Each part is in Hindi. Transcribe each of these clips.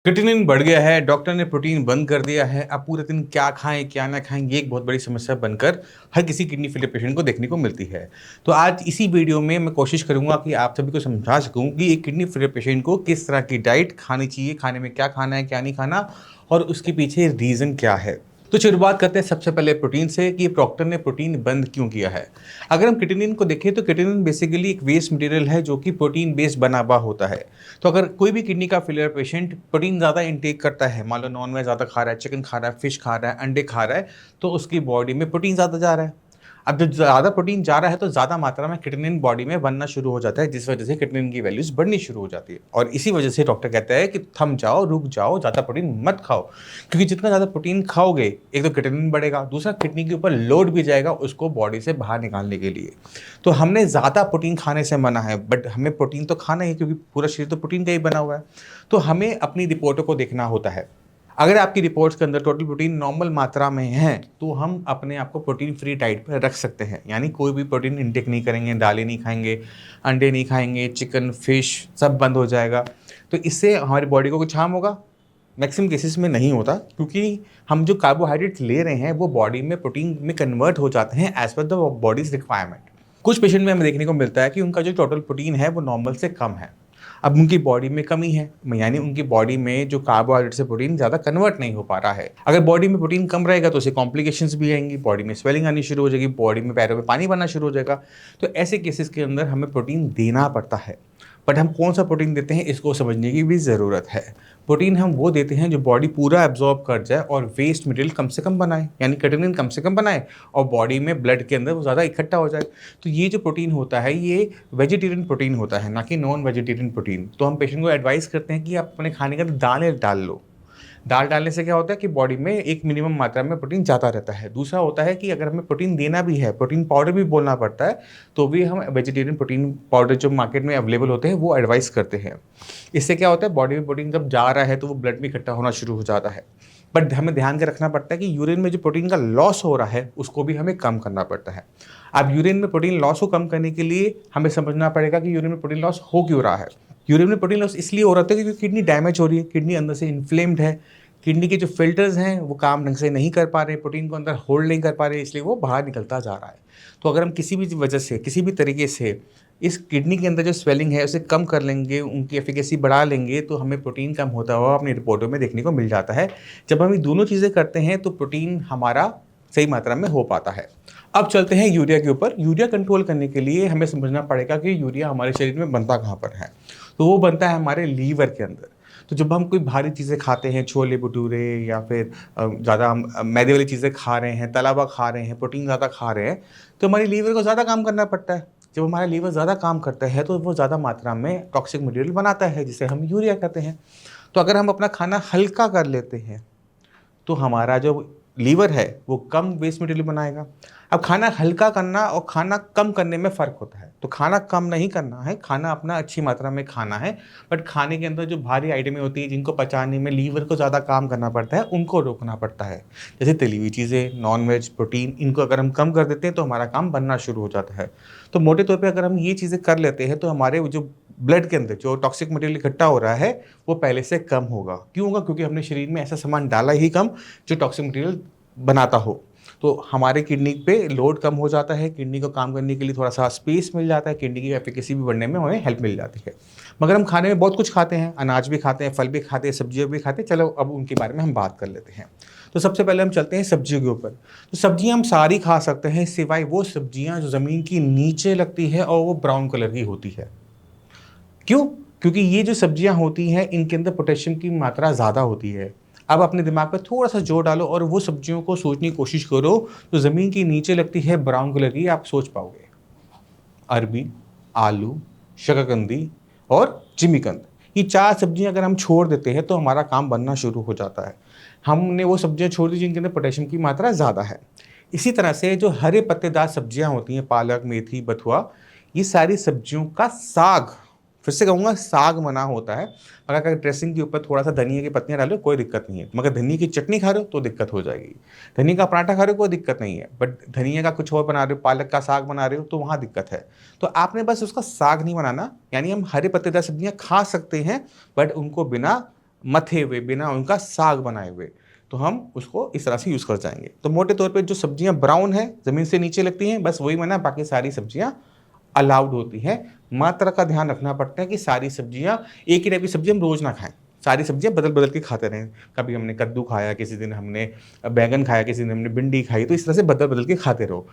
क्रिएटिनिन बढ़ गया है, डॉक्टर ने प्रोटीन बंद कर दिया है। अब पूरे दिन क्या खाएँ, क्या ना खाएँ, ये एक बहुत बड़ी समस्या बनकर हर किसी किडनी फेलियर पेशेंट को देखने को मिलती है। तो आज इसी वीडियो में मैं कोशिश करूँगा कि आप सभी को समझा सकूँ कि एक किडनी फेलियर पेशेंट को किस तरह की डाइट खानी चाहिए, खाने में क्या खाना है, क्या नहीं खाना और उसके पीछे रीज़न क्या है। तो शुरुआत करते हैं सबसे पहले प्रोटीन से कि डॉक्टर ने प्रोटीन बंद क्यों किया है। अगर हम क्रिएटिनिन को देखें तो क्रिएटिनिन बेसिकली एक वेस्ट मटेरियल है जो कि प्रोटीन बेस्ड बना हुआ होता है। तो अगर कोई भी किडनी का फेलियर पेशेंट प्रोटीन ज़्यादा इंटेक करता है, मान लो नॉन-वेज ज़्यादा खा रहा है, चिकन खा रहा है, फिश खा रहा है, अंडे खा रहा है, तो उसकी बॉडी में प्रोटीन ज़्यादा जा रहा है। अब जब ज़्यादा प्रोटीन जा रहा है तो ज़्यादा मात्रा में क्रिएटिनिन बॉडी में बनना शुरू हो जाता है, जिस वजह से क्रिएटिनिन की वैल्यूज़ बढ़नी शुरू हो जाती है और इसी वजह से डॉक्टर कहता है कि थम जाओ, रुक जाओ, ज़्यादा प्रोटीन मत खाओ। क्योंकि जितना ज़्यादा प्रोटीन खाओगे, एक तो क्रिएटिनिन बढ़ेगा, दूसरा किडनी के ऊपर लोड भी जाएगा उसको बॉडी से बाहर निकालने के लिए। तो हमने ज़्यादा प्रोटीन खाने से मना है, बट हमें प्रोटीन तो खाना ही है क्योंकि पूरा शरीर तो प्रोटीन का ही बना हुआ है। तो हमें अपनी रिपोर्टों को देखना होता है। अगर आपकी रिपोर्ट्स के अंदर टोटल प्रोटीन नॉर्मल मात्रा में है, तो हम अपने आप को प्रोटीन फ्री डाइट पर रख सकते हैं। यानी कोई भी प्रोटीन इंटेक नहीं करेंगे, दालें नहीं खाएँगे, अंडे नहीं खाएँगे, चिकन, फिश सब बंद हो जाएगा। तो इससे हमारी बॉडी को कुछ हार्म होगा? मैक्सिमम केसेस में नहीं होता क्योंकि हम जो कार्बोहाइड्रेट्स ले रहे हैं, वो बॉडी में प्रोटीन में कन्वर्ट हो जाते हैं as per the bodies requirement. कुछ पेशेंट में हमें देखने को मिलता है कि उनका जो टोटल प्रोटीन है, वो नॉर्मल से कम है। अब उनकी बॉडी में कमी है, यानी उनकी बॉडी में जो कार्बोहाइड्रेट से प्रोटीन ज़्यादा कन्वर्ट नहीं हो पा रहा है। अगर बॉडी में प्रोटीन कम रहेगा तो उससे कॉम्प्लिकेशंस भी आएँगी, बॉडी में स्वेलिंग आनी शुरू हो जाएगी, बॉडी में पैरों में पानी बनना शुरू हो जाएगा। तो ऐसे केसेस के अंदर हमें प्रोटीन देना पड़ता है। बट हम कौन-सा प्रोटीन देते हैं, इसको समझने की भी ज़रूरत है। प्रोटीन हम वो देते हैं जो बॉडी पूरा एब्ज़ॉर्ब कर जाए और वेस्ट मटेरियल कम से कम बनाए, यानी क्रिएटिनिन कम से कम बनाए और बॉडी में ब्लड के अंदर वो ज़्यादा इकट्ठा हो जाए। तो ये जो प्रोटीन होता है, ये वेजिटेरियन प्रोटीन होता है, ना कि नॉन वेजिटेरियन प्रोटीन। तो हम पेशेंट को एडवाइस करते हैं कि आप अपने खाने के अंदर दालें डाल लो। दाल डालने से क्या होता है कि बॉडी में एक मिनिमम मात्रा में प्रोटीन जाता रहता है। दूसरा होता है कि अगर हमें प्रोटीन देना भी है, प्रोटीन पाउडर भी बोलना पड़ता है, तो भी हम वेजिटेरियन प्रोटीन पाउडर जो मार्केट में अवेलेबल होते हैं, वो एडवाइस करते हैं। इससे क्या होता है, बॉडी में प्रोटीन जब जा रहा है, तो वो ब्लड में इकट्ठा होना शुरू हो जाता है। बट हमें ध्यान के रखना पड़ता है कि यूरिन में जो प्रोटीन का लॉस हो रहा है, उसको भी हमें कम करना पड़ता है। अब यूरिन में प्रोटीन लॉस को कम करने के लिए हमें समझना पड़ेगा कि यूरिन में प्रोटीन लॉस हो क्यों रहा है। यूरिन में प्रोटीन लॉस इसलिए हो रहा है क्योंकि किडनी डैमेज हो रही है, किडनी अंदर से इन्फ्लेम्ड है। किडनी के जो फ़िल्टर्स हैं, वो काम ढंग से नहीं कर पा रहे, प्रोटीन को अंदर होल्ड नहीं कर पा रहे, इसलिए वो बाहर निकलता जा रहा है। तो अगर हम किसी भी वजह से, किसी भी तरीके से इस किडनी के अंदर जो स्वेलिंग है, उसे कम कर लेंगे, उनकी एफ़िकेसी बढ़ा लेंगे, तो हमें प्रोटीन कम होता हुआ अपनी रिपोर्टों में देखने को मिल जाता है। जब हम ये दोनों चीज़ें करते हैं, तो प्रोटीन हमारा सही मात्रा में हो पाता है। अब चलते हैं यूरिया के ऊपर। यूरिया कंट्रोल करने के लिए हमें समझना पड़ेगा कि यूरिया हमारे शरीर में बनता कहाँ पर है। तो वो बनता है हमारे लीवर के अंदर। तो जब हम कोई भारी चीज़ें खाते हैं, छोले-भटूरे या फिर ज़्यादा हम मैदे वाली चीज़ें खा रहे हैं, तला हुआ खा रहे हैं, प्रोटीन ज़्यादा खा रहे हैं, तो हमारी लीवर को ज़्यादा काम करना पड़ता है। जब हमारा लीवर ज़्यादा काम करता है, तो वो ज़्यादा मात्रा में टॉक्सिक मटेरियल बनाता है, जिसे हम यूरिया कहते हैं। तो अगर हम अपना खाना हल्का कर लेते हैं, तो हमारा जो लीवर है, वो कम वेस्ट मटेरियल बनाएगा। अब खाना हल्का करना और खाना कम करने में फ़र्क होता है। तो खाना कम नहीं करना है, खाना अपना अच्छी मात्रा में खाना है, बट खाने के अंदर जो भारी आइटमें होती हैं, जिनको पचाने में लीवर को ज़्यादा काम करना पड़ता है, उनको रोकना पड़ता है। जैसे तली हुई चीज़ें, नॉन-वेज, प्रोटीन, इनको अगर हम कम कर देते हैं, तो हमारा काम बनना शुरू हो जाता है। तो मोटे तौर पे अगर हम ये चीज़ें कर लेते हैं, तो हमारे वो जो ब्लड के अंदर जो टॉक्सिक मटेरियल इकट्ठा हो रहा है, वो पहले से कम होगा। क्यों होगा? क्योंकि हमने शरीर में ऐसा सामान डाला ही कम, जो टॉक्सिक मटेरियल बनाता हो। तो हमारे किडनी पे लोड कम हो जाता है, किडनी को काम करने के लिए थोड़ा-सा स्पेस मिल जाता है, किडनी की एफ़िकेसी भी बढ़ने में हमें हेल्प मिल जाती है। मगर हम खाने में बहुत कुछ खाते हैं, अनाज भी खाते हैं, फल भी खाते हैं, सब्जियाँ भी खाते हैं। चलो अब उनके बारे में हम बात कर लेते हैं। तो सबसे पहले हम चलते हैं सब्जियों के ऊपर। तो सब्जियाँ हम सारी खा सकते हैं, सिवाय वो सब्जियाँ जो ज़मीन के नीचे लगती है और वो ब्राउन कलर की होती है। क्यों? क्योंकि ये जो सब्जियाँ होती हैं, इनके अंदर पोटेशियम की मात्रा ज़्यादा होती है। अब अपने दिमाग पे थोड़ा-सा जोर डालो और वो सब्जियों को सोचने की कोशिश करो, जो ज़मीन के नीचे लगती है ब्राउन कलर की, आप सोच पाओगे। अरबी, आलू, शकरकंदी और जिमीकंद। ये 4 सब्जियाँ अगर हम छोड़ देते हैं, तो हमारा काम बनना शुरू हो जाता है। हमने वो सब्जियाँ छोड़ दी जिनके अंदर पोटेशियम की मात्रा ज़्यादा है। इसी तरह से जो हरे पत्तेदार सब्जियाँ होती हैं, पालक, मेथी, बथुआ, ये सारी सब्जियों का साग, फिर से कहूँगा साग बना होता है। मगर अगर ड्रेसिंग के ऊपर थोड़ा-सा धनिया की पत्तियाँ डालो, कोई दिक्कत नहीं है। मगर धनिया की चटनी खा रहे हो, तो दिक्कत हो जाएगी। धनिया का पराठा खा रहे हो, कोई दिक्कत नहीं है। बट धनिया का कुछ और बना रहे हो, पालक का साग बना रहे हो, तो वहाँ दिक्कत है। तो आपने बस उसका साग नहीं बनाना, यानी हम हरे पत्तेदार सब्जियाँ खा सकते हैं, बट उनको बिना मथे हुए, बिना उनका साग बनाए हुए, तो हम उसको इस तरह से यूज़ कर जाएंगे। तो मोटे तौर पे जो सब्जियां ब्राउन है, ज़मीन से नीचे लगती हैं, बस वही मना, बाकी सारी सब्जियां अलाउड होती हैं। मात्रा का ध्यान रखना पड़ता है कि सारी सब्जियां, एक ही टाइप की सब्जी हम रोज़ ना खाएं, सारी सब्जियां बदल बदल के खाते रहें। कभी हमने कद्दू खाया, किसी दिन हमने बैंगन खाया, किसी दिन हमने भिंडी खाई, तो इस तरह से बदल बदल के खाते रहो।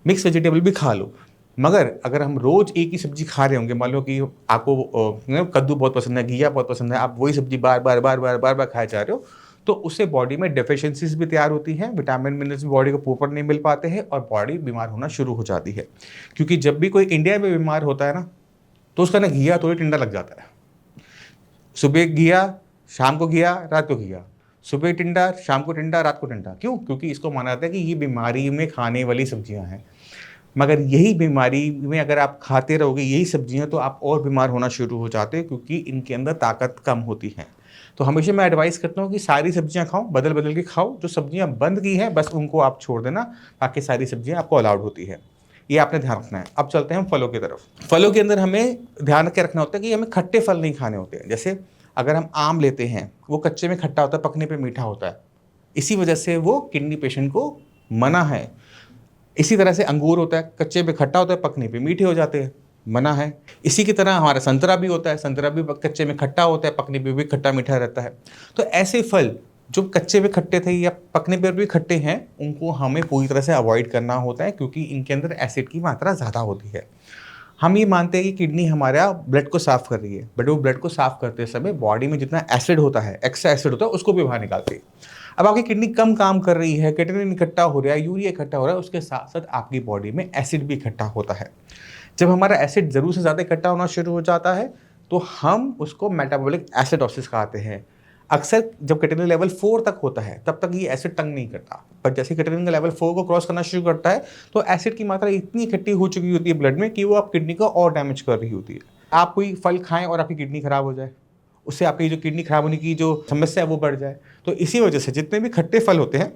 मिक्स वेजिटेबल भी खा लो। मगर अगर हम रोज़ एक ही सब्जी खा रहे होंगे, मान लो कि आपको कद्दू बहुत पसंद है, घिया बहुत पसंद है, आप वही सब्जी बार बार बार बार बार बार खाए जा रहे हो, तो उससे बॉडी में डेफिशिएंसीज भी तैयार होती हैं, विटामिन मिनरल्स भी बॉडी को प्रॉपर नहीं मिल पाते हैं और बॉडी बीमार होना शुरू हो जाती है। क्योंकि जब भी कोई इंडिया में बीमार होता है ना, तो उसका ना घिया थोड़ी टिंडा लग जाता है। सुबह घिया, शाम को घिया, रात को घिया, सुबह टिंडा, शाम को टिंडा, रात को टिंडा। क्यों? क्योंकि इसको माना जाता है कि ये बीमारी में खाने वाली सब्जियां हैं। मगर यही बीमारी में अगर आप खाते रहोगे यही सब्जियां, तो आप और बीमार होना शुरू हो जाते हो, क्योंकि इनके अंदर ताकत कम होती है। तो हमेशा मैं एडवाइस करता हूँ कि सारी सब्जियां खाओ, बदल बदल के खाओ। जो सब्जियां बंद की हैं बस उनको आप छोड़ देना, बाकी सारी सब्जियां आपको अलाउड होती है। ये आपने ध्यान रखना है। अब चलते हैं हम फलों की तरफ। फलों के अंदर हमें ध्यान क्या रखना होता है कि हमें खट्टे फल नहीं खाने होते हैं। जैसे अगर हम आम लेते हैं, वो कच्चे में खट्टा होता है, पकने पे मीठा होता है, इसी वजह से वो किडनी पेशेंट को मना है। इसी तरह से अंगूर होता है, कच्चे पे खट्टा होता है, पकने पे मीठे हो जाते हैं, मना है। इसी की तरह हमारा संतरा भी होता है, संतरा भी कच्चे में खट्टा होता है, पकने पे भी खट्टा मीठा रहता है। तो ऐसे फल जो कच्चे में खट्टे थे या पकने पर भी खट्टे हैं, उनको हमें पूरी तरह से अवॉइड करना होता है, क्योंकि इनके अंदर एसिड की मात्रा ज़्यादा होती है। हम ये मानते हैं कि किडनी हमारा ब्लड को साफ कर रही है, बट वो ब्लड को साफ करते समय बॉडी में जितना एसिड होता है, एक्स्ट्रा एसिड होता है, उसको भी बाहर निकालती है। अब आपकी किडनी कम काम कर रही है, क्रिएटिनिन इकट्ठा हो रहा है, यूरिया इकट्ठा हो रहा है, उसके साथ साथ आपकी बॉडी में एसिड भी इकट्ठा होता है। जब हमारा एसिड ज़रूर से ज़्यादा इकट्ठा होना शुरू हो जाता है, तो हम उसको मेटाबॉलिक एसिडोसिस कहते हैं। अक्सर जब क्रिएटिनिन लेवल 4 तक होता है, तब तक ये एसिड तंग नहीं करता, पर जैसे क्रिएटिनिन का लेवल 4 को क्रॉस करना शुरू करता है, तो एसिड की मात्रा इतनी इकट्ठी हो चुकी होती है ब्लड में कि वो आप किडनी को और डैमेज कर रही होती है। आप कोई फल खाएं और आपकी किडनी खराब हो जाए, उससे आपकी जो किडनी खराब होने की जो समस्या है वो बढ़ जाए। तो इसी वजह से जितने भी खट्टे फल होते हैं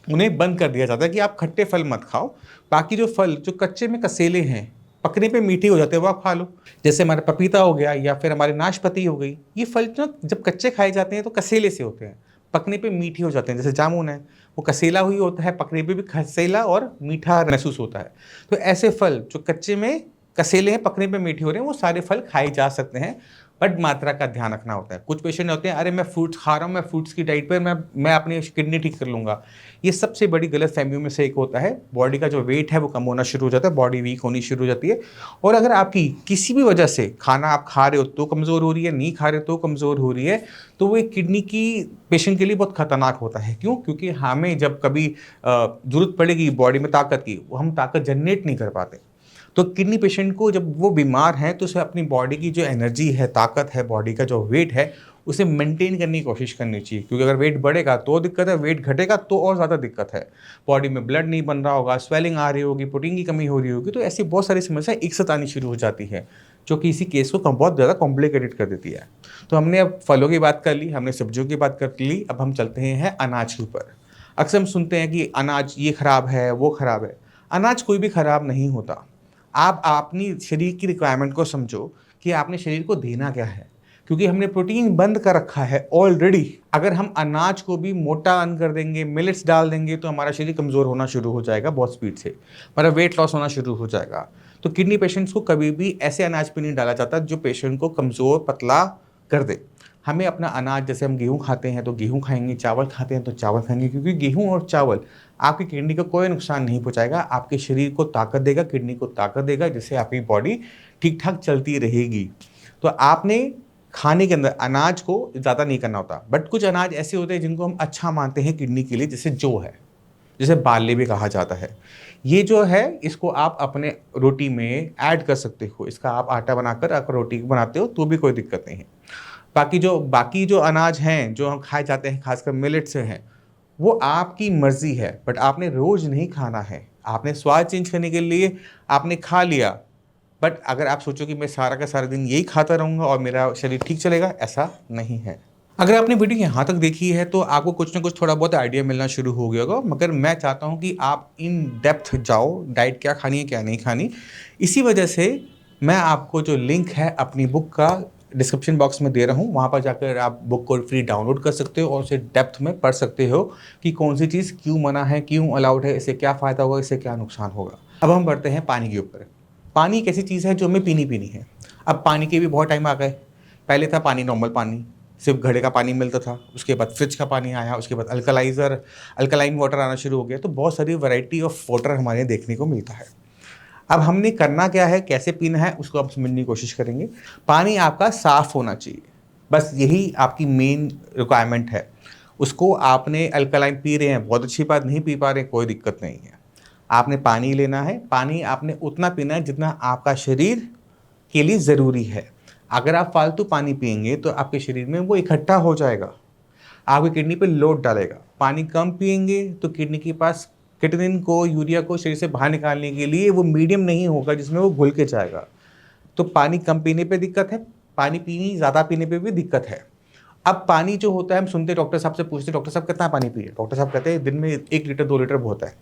उन्हें बंद कर दिया जाता है कि आप खट्टे फल मत खाओ। बाकी जो फल जो कच्चे में कसेले हैं, पकने पे मीठे हो जाते हैं, वो आप खा लो। जैसे हमारा पपीता हो गया या फिर हमारी नाशपाती हो गई, ये फल ना जब कच्चे खाए जाते हैं तो कसेले से होते हैं, पकने पे मीठे हो जाते हैं। जैसे जामुन है, वो कसेला हुई होता है, पकने पे भी कसेला और मीठा महसूस होता है। तो ऐसे फल जो कच्चे में कसेले हैं, पकने पे मीठे हो रहे हैं, वो सारे फल खाए जा सकते हैं, बट मात्रा का ध्यान रखना होता है। कुछ पेशेंट होते हैं, अरे मैं फ्रूट्स खा रहा हूँ, मैं फ्रूट्स की डाइट पर मैं अपनी किडनी ठीक कर लूँगा। ये सबसे बड़ी गलत फहमियों में से एक होता है। बॉडी का जो वेट है वो कम होना शुरू हो जाता है, बॉडी वीक होनी शुरू हो जाती है। और अगर आपकी किसी भी वजह से खाना आप खा रहे हो तो कमज़ोर हो रही है, नहीं खा रहे तो कमज़ोर हो रही है, तो वो एक किडनी की पेशेंट के लिए बहुत खतरनाक होता है। क्यों? क्योंकि हमें जब कभी ज़रूरत पड़ेगी बॉडी में ताकत की, वो हम ताकत जनरेट नहीं कर पाते। तो किडनी पेशेंट को जब वो बीमार है, तो उसे अपनी बॉडी की जो एनर्जी है, ताकत है, बॉडी का जो वेट है, उसे मेंटेन करने की कोशिश करनी चाहिए। क्योंकि अगर वेट बढ़ेगा तो दिक्कत है, वेट घटेगा तो और ज़्यादा दिक्कत है। बॉडी में ब्लड नहीं बन रहा होगा, स्वेलिंग आ रही होगी, प्रोटीन की कमी हो रही होगी, तो ऐसी बहुत सारी समस्याएं एक साथ आनी शुरू हो जाती है, जो कि इसी केस को बहुत ज़्यादा कॉम्प्लिकेटेड कर देती है। तो हमने अब फलों की बात कर ली, हमने सब्जियों की बात कर ली, अब हम चलते हैं अनाज के ऊपर। अक्सर हम सुनते हैं कि अनाज ये खराब है, वो खराब है। अनाज कोई भी खराब नहीं होता। आप अपनी शरीर की रिक्वायरमेंट को समझो कि आपने शरीर को देना क्या है, क्योंकि हमने प्रोटीन बंद कर रखा है ऑलरेडी। अगर हम अनाज को भी मोटा अन कर देंगे, मिलेट्स डाल देंगे, तो हमारा शरीर कमज़ोर होना शुरू हो जाएगा बहुत स्पीड से, हमारा वेट लॉस होना शुरू हो जाएगा। तो किडनी पेशेंट्स को कभी भी ऐसे अनाज पे नहीं डाला जाता जो पेशेंट को कमज़ोर पतला कर दे। हमें अपना अनाज, जैसे हम गेहूँ खाते हैं तो गेहूँ खाएंगे, चावल खाते हैं तो चावल खाएंगे, क्योंकि गेहूँ और चावल आपकी किडनी को कोई नुकसान नहीं पहुंचाएगा, आपके शरीर को ताकत देगा, किडनी को ताकत देगा, जिससे आपकी बॉडी ठीक ठाक चलती रहेगी। तो आपने खाने के अंदर अनाज को ज़्यादा नहीं करना होता। बट कुछ अनाज ऐसे होते हैं जिनको हम अच्छा मानते हैं किडनी के लिए, जैसे जौ है, जिसे बार्ली भी कहा जाता है। ये जो है, इसको आप अपने रोटी में ऐड कर सकते हो। इसका आप आटा बनाकर अगर रोटी बनाते हो तो भी कोई दिक्कत नहीं है। बाकी जो अनाज हैं जो हम खाए जाते हैं, खासकर मिलेट से हैं, वो आपकी मर्जी है, बट आपने रोज नहीं खाना है। आपने स्वाद चेंज करने के लिए आपने खा लिया, बट अगर आप सोचो कि मैं सारा का सारा दिन यही खाता रहूँगा और मेरा शरीर ठीक चलेगा, ऐसा नहीं है। अगर आपने वीडियो यहाँ तक देखी है तो आपको कुछ ना कुछ थोड़ा बहुत आइडिया मिलना शुरू हो गया होगा, मगर मैं चाहता हूँ कि आप इन डेप्थ जाओ, डाइट क्या खानी है क्या नहीं खानी। इसी वजह से मैं आपको जो लिंक है अपनी बुक का डिस्क्रिप्शन बॉक्स में दे रहा हूँ, वहाँ पर जाकर आप बुक को फ्री डाउनलोड कर सकते हो और उसे डेप्थ में पढ़ सकते हो कि कौन सी चीज़ क्यों मना है, क्यों अलाउड है, इससे क्या फ़ायदा होगा, इससे क्या नुकसान होगा। अब हम बढ़ते हैं पानी के ऊपर। पानी एक ऐसी चीज़ है जो हमें पीनी है। अब पानी के भी बहुत टाइम आ गए। पहले था पानी, नॉर्मल पानी, सिर्फ घड़े का पानी मिलता था। उसके बाद फ्रिज का पानी आया, उसके बाद अल्कलाइन वाटर आना शुरू हो गया। तो बहुत सारी वैरायटी ऑफ वाटर हमारे देखने को मिलता है। अब हमने करना क्या है, कैसे पीना है, उसको आप समझने की कोशिश करेंगे। पानी आपका साफ़ होना चाहिए, बस यही आपकी मेन रिक्वायरमेंट है। उसको आपने अल्कलाइन पी रहे हैं, बहुत अच्छी बात, नहीं पी पा रहे हैं, कोई दिक्कत नहीं है। आपने पानी लेना है, पानी आपने उतना पीना है जितना आपका शरीर के लिए ज़रूरी है। अगर आप फालतू पानी पिएंगे तो आपके शरीर में वो इकट्ठा हो जाएगा, आपकी किडनी पे लोड डालेगा। पानी कम पिएंगे तो किडनी के पास किटनिन को, यूरिया को शरीर से बाहर निकालने के लिए वो मीडियम नहीं होगा जिसमें वो घुल के जाएगा। तो पानी कम पीने पे दिक्कत है, पानी पीनी ज़्यादा पीने पे भी दिक्कत है। अब पानी जो होता है, हम सुनते डॉक्टर साहब से पूछते, डॉक्टर साहब कितना पानी पिए? डॉक्टर साहब कहते हैं दिन में 1 लीटर 2 लीटर बहुत है।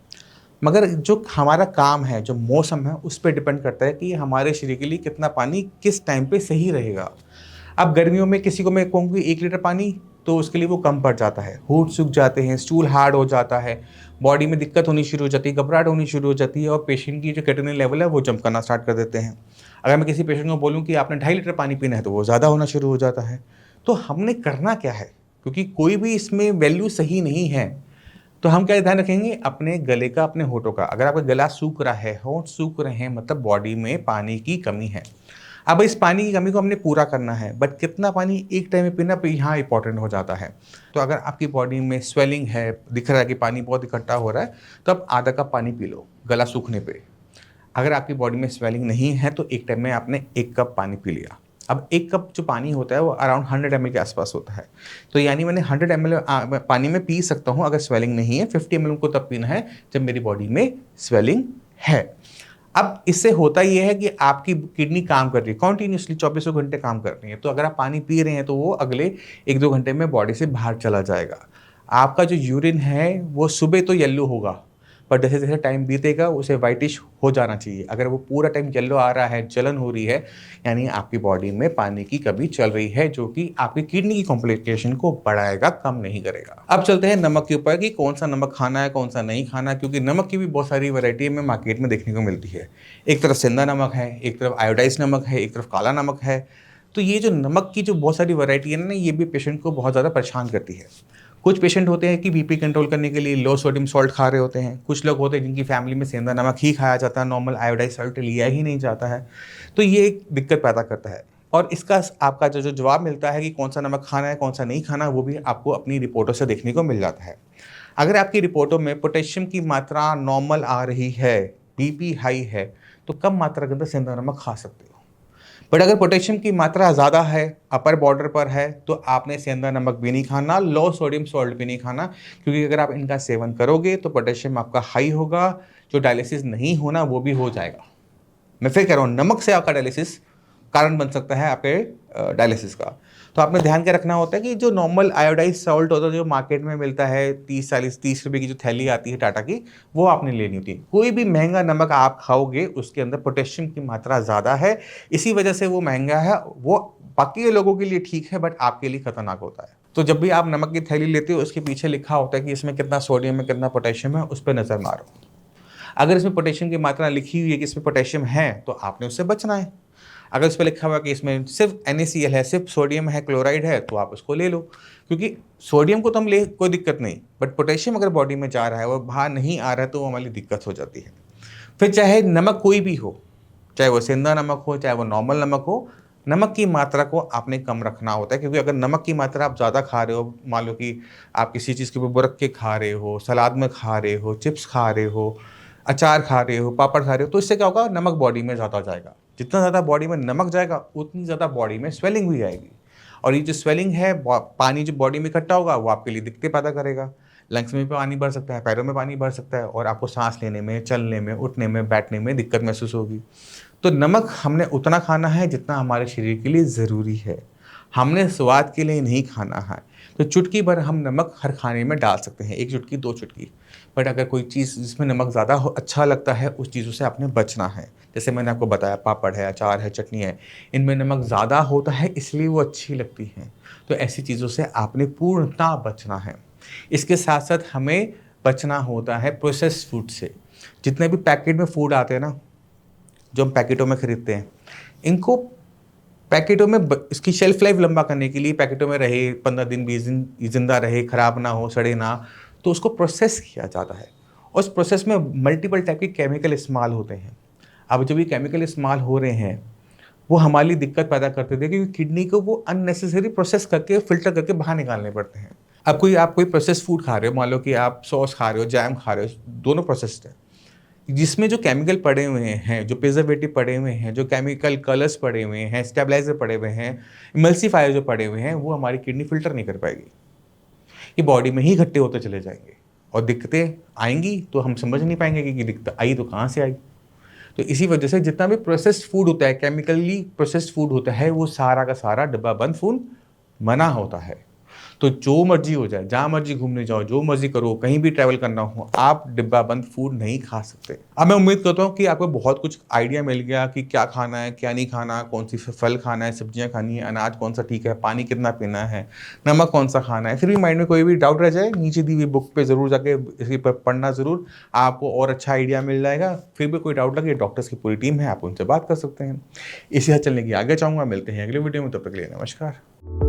मगर जो हमारा काम है, जो मौसम है, उस पे डिपेंड करता है कि हमारे शरीर के लिए कितना पानी किस टाइम पे सही रहेगा। अब गर्मियों में किसी को मैं कहूँ कि 1 लीटर पानी, तो उसके लिए वो कम पड़ जाता है, होंठ सूख जाते हैं, स्टूल हार्ड हो जाता है, बॉडी में दिक्कत होनी शुरू हो जाती है, घबराहट होनी शुरू हो जाती है और पेशेंट की जो क्रिएटिनिन लेवल है वो जंप करना स्टार्ट कर देते हैं। अगर मैं किसी पेशेंट को बोलूँ कि आपने 2.5 लीटर पानी पीना है तो वो ज़्यादा होना शुरू हो जाता है। तो हमने करना क्या है, क्योंकि कोई भी इसमें वैल्यू सही नहीं है। तो हम क्या ध्यान रखेंगे, अपने गले का, अपने होठों का। अगर आपका गला सूख रहा है, होंठ सूख रहे हैं, मतलब बॉडी में पानी की कमी है। अब इस पानी की कमी को हमने पूरा करना है, बट कितना पानी एक टाइम में पीना पे यहाँ इंपॉर्टेंट हो जाता है। तो अगर आपकी बॉडी में स्वेलिंग है, दिख रहा है कि पानी बहुत इकट्ठा हो रहा है, तो आप आधा कप पानी पी लो गला सूखने पे। अगर आपकी बॉडी में स्वेलिंग नहीं है तो एक टाइम में आपने 1 कप पानी पी लिया। अब 1 कप जो पानी होता है वो अराउंड 100 ml के आसपास होता है। तो यानी मैंने 100 ml पानी में पी सकता हूँ अगर स्वेलिंग नहीं है। 50 ml को तब पीना है जब मेरी बॉडी में स्वेलिंग है। अब इससे होता ये है कि आपकी किडनी काम कर रही है, कॉन्टीन्यूसली 24 घंटे काम कर रही है। तो अगर आप पानी पी रहे हैं तो वो अगले 1-2 घंटे में बॉडी से बाहर चला जाएगा। आपका जो यूरिन है वो सुबह तो येलो होगा, पर जैसे जैसे टाइम बीतेगा उसे वाइटिश हो जाना चाहिए। अगर वो पूरा टाइम येलो आ रहा है, जलन हो रही है, यानी आपकी बॉडी में पानी की कमी चल रही है, जो कि आपकी किडनी की कॉम्प्लिकेशन को बढ़ाएगा, कम नहीं करेगा। अब चलते हैं नमक के ऊपर कि कौन सा नमक खाना है, कौन सा नहीं खाना, क्योंकि नमक की भी बहुत सारी वैरायटी हमें मार्केट में देखने को मिलती है। एक तरफ सेंधा नमक है, एक तरफ आयोडाइज नमक है, एक तरफ काला नमक है। तो ये जो नमक की जो बहुत सारी वैरायटी है ना, ये भी पेशेंट को बहुत ज़्यादा परेशान करती है। कुछ पेशेंट होते हैं कि बीपी कंट्रोल करने के लिए लो सोडियम सॉल्ट खा रहे होते हैं। कुछ लोग होते हैं जिनकी फैमिली में सेंधा नमक ही खाया जाता है, नॉर्मल आयोडाइज सॉल्ट लिया ही नहीं जाता है। तो ये एक दिक्कत पैदा करता है। और इसका आपका जो जवाब मिलता है कि कौन सा नमक खाना है, कौन सा नहीं खाना, वो भी आपको अपनी रिपोर्टों से देखने को मिल जाता है। अगर आपकी रिपोर्टों में पोटेशियम की मात्रा नॉर्मल आ रही है, बीपी हाई है, तो कम मात्रा के अंदर सेंधा नमक खा सकते हो। बट अगर पोटेशियम की मात्रा ज़्यादा है, अपर बॉर्डर पर है, तो आपने सेंधा नमक भी नहीं खाना, लो सोडियम सॉल्ट भी नहीं खाना, क्योंकि अगर आप इनका सेवन करोगे तो पोटेशियम आपका हाई होगा, जो डायलिसिस नहीं होना वो भी हो जाएगा। मैं फिर कह रहा हूँ, नमक से आपका डायलिसिस कारण बन सकता है आपके डायलिसिस का। तो आपने ध्यान के रखना होता है कि जो नॉर्मल आयोडाइज सॉल्ट होता है, जो मार्केट में मिलता है 30 रुपये की जो थैली आती है टाटा की, वो आपने लेनी होती है। कोई भी महंगा नमक आप खाओगे उसके अंदर पोटेशियम की मात्रा ज़्यादा है, इसी वजह से वो महंगा है। वो बाकी के लोगों के लिए ठीक है, बट आपके लिए खतरनाक होता है। तो जब भी आप नमक की थैली लेते हो, उसके पीछे लिखा होता है कि इसमें कितना सोडियम है, कितना पोटेशियम है, उस पर नज़र मारो। अगर इसमें पोटेशियम की मात्रा लिखी हुई है कि इसमें पोटेशियम है, तो आपने उससे बचना है। अगर इस पर लिखा हुआ है कि इसमें सिर्फ NaCl है, सिर्फ सोडियम है, क्लोराइड है, तो आप उसको ले लो, क्योंकि सोडियम को तो हम ले, कोई दिक्कत नहीं, बट पोटेशियम अगर बॉडी में जा रहा है, वो बाहर नहीं आ रहा है, तो वो हमारी दिक्कत हो जाती है। फिर चाहे नमक कोई भी हो, चाहे वो सेंधा नमक हो, चाहे वो नॉर्मल नमक हो, नमक की मात्रा को आपने कम रखना होता है। क्योंकि अगर नमक की मात्रा आप ज़्यादा खा रहे हो, मान लो कि आप किसी चीज़ के ऊपर बुरक के खा रहे हो, सलाद में खा रहे हो, चिप्स खा रहे हो, अचार खा रहे हो, पापड़ खा रहे हो, तो इससे क्या होगा, नमक बॉडी में ज़्यादा जाएगा। जितना ज़्यादा बॉडी में नमक जाएगा, उतनी ज़्यादा बॉडी में स्वेलिंग भी आएगी। और ये जो स्वेलिंग है, पानी जो बॉडी में इकट्ठा होगा, वो आपके लिए दिक्कतें पैदा करेगा। लंग्स में भी पानी भर सकता है, पैरों में पानी भर सकता है, और आपको सांस लेने में, चलने में, उठने में, बैठने में दिक्कत महसूस होगी। तो नमक हमने उतना खाना है जितना हमारे शरीर के लिए ज़रूरी है। हमने स्वाद के लिए नहीं खाना है। तो चुटकी भर हम नमक हर खाने में डाल सकते हैं, 1 चुटकी 2 चुटकी। बट अगर कोई चीज़ जिसमें नमक ज़्यादा हो अच्छा लगता है, उस चीज़ों से आपने बचना है। जैसे मैंने आपको बताया पापड़ है, अचार है, चटनी है, इनमें नमक ज़्यादा होता है इसलिए वो अच्छी लगती हैं। तो ऐसी चीज़ों से आपने पूर्णतः बचना है। इसके साथ-साथ हमें बचना होता है प्रोसेस्ड फूड से। जितने भी पैकेट में फूड आते हैं ना, जो हम पैकेटों में खरीदते हैं, इनको पैकेटों में इसकी शेल्फ लाइफ लंबा करने के लिए पैकेटों में रहे 15 दिन 20 दिन जिंदा रहे, खराब ना हो, सड़े ना, तो उसको प्रोसेस किया जाता है। और उस प्रोसेस में मल्टीपल टाइप के केमिकल इस्तेमाल होते हैं। अब जब ये केमिकल इस्तेमाल हो रहे हैं, वो हमारे लिए दिक्कत पैदा करते थे क्योंकि किडनी को वो अननेसेसरी प्रोसेस करके फिल्टर करके बाहर निकालने पड़ते हैं। अब आप कोई प्रोसेस फूड खा रहे हो, मान लो कि आप सॉस खा रहे हो, जैम खा रहे हो, दोनों प्रोसेस्ड है। जिसमें जो केमिकल पड़े हुए हैं, जो प्रिजर्वेटिव पड़े हुए हैं, जो केमिकल कलर्स पड़े हुए हैं, स्टेबलाइज़र पड़े हुए हैं, इमल्सिफायर जो पड़े हुए हैं, वो हमारी किडनी फ़िल्टर नहीं कर पाएगी। ये बॉडी में ही इकट्ठे होते चले जाएँगे और दिक्कतें आएँगी तो हम समझ नहीं पाएँगे कि दिक्कत आई तो कहाँ से आई। तो इसी वजह से जितना भी प्रोसेस्ड फूड होता है, केमिकली प्रोसेस्ड फूड होता है, वो सारा का सारा डिब्बा बंद फूड मना होता है। तो जो मर्ज़ी हो जाए, जहाँ मर्ज़ी घूमने जाओ, जो मर्ज़ी करो, कहीं भी ट्रैवल करना हो, आप डिब्बा बंद फूड नहीं खा सकते। अब मैं उम्मीद करता हूँ कि आपको बहुत कुछ आइडिया मिल गया कि क्या खाना है, क्या नहीं खाना, कौन-सी फल खाना है, सब्जियाँ खानी है, अनाज कौन-सा ठीक है, पानी कितना पीना है, नमक कौन-सा खाना है। फिर भी माइंड में कोई भी डाउट रह जाए, नीचे दी हुई बुक पे ज़रूर जाके इसी पर पढ़ना ज़रूर, आपको और अच्छा आइडिया मिल जाएगा। फिर भी कोई डाउट लगे, डॉक्टर्स की पूरी टीम है, आप उनसे बात कर सकते हैं। इसी तरह चलने की आगे चाहूँगा, मिलते हैं अगले वीडियो में, तब तक के लिए नमस्कार।